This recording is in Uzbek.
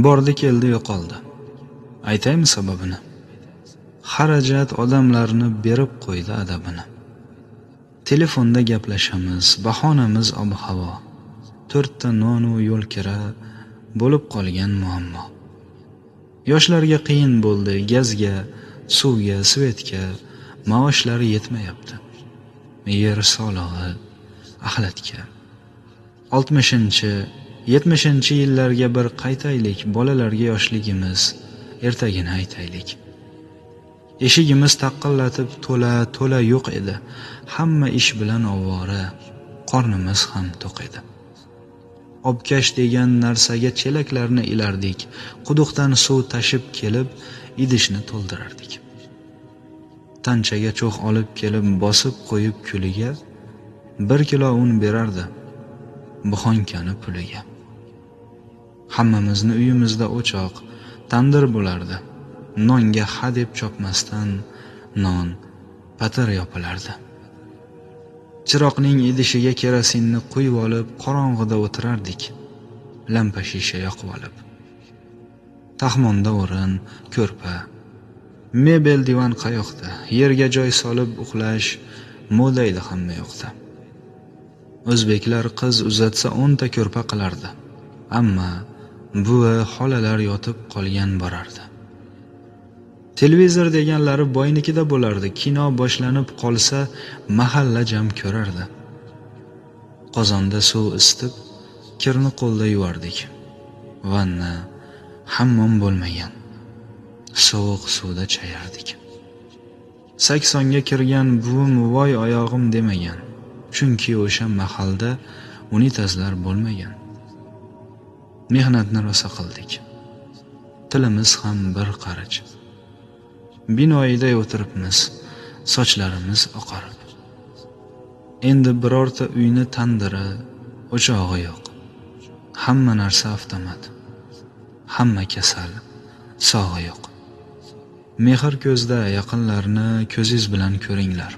Bordi keldi yo'qoldi. Aytaymi sababini? Xarajat odamlarni berib qo'ydi adabini. Telefonda gaplashamiz, bahonamiz ob-havo. 4 ta non u yo'l kira bo'lib qolgan muammo. Yoshlarga qiyin bo'ldi gazga, suvga, svetga, maoshlari yetmayapti. Yer solig'i, axlatga. 60-70 yillarga bir qaytaylik, bolalarga yoshligimiz, ertagini aytaylik. Eshigimiz taqillatib to'la yo'q edi. Hamma ish bilan ovora, qornimiz ham to'q edi. Obkash degan narsaga chelaklarni ilardik. Quduqdan suv tashib kelib, idishni to'ldirardik. Tanchaga cho'g' olib kelib bosib qo'yib kuliga 1 kilo un berardi. Buxonkani puliga. Hammamizni uyimizda o'choq, tandir bo'lardi. Nonga ha deb chopmasdan non, patir yopilardi. Chiroqning idishiga kerosinni quyib olib, qorong'ida o'tirardik, lampa shisha yoqib olib. Taxmonda o'rin, ko'rpa, mebel divan qayoqda, yerga joy solib uxlash moda edi hamma yoqda. O'zbeklar qiz uzatsa 10 ta ko'rpa qilardi. Ammo buvi, xolalar yotib qolgan borardi. Televizor deganlari boynikida bo'lardi. Kino boshlanib qolsa, mahalla jam ko'rardi. Qozonda suv isitib, kirni qo'lda yuvardik. Vanna, hammom bo'lmagan. Sovuq suvda chayardik. 80ga kirgan buvim voy oyog'im demagan. Chunki o'sha mahalda unitazlar bo'lmagan. Mehnatni rosa qildik. Tilimiz ham bir qarich. Binoyida o'tiribmiz, sochlarimiz oqarib. Endi birorta uyni tandiri, o'chog'i yo'q. Hamma narsa avtomat. Hamma kasal, sog'i yo'q. Mehr ko'zda, yaqinlarni ko'ziz bilan ko'ringlar.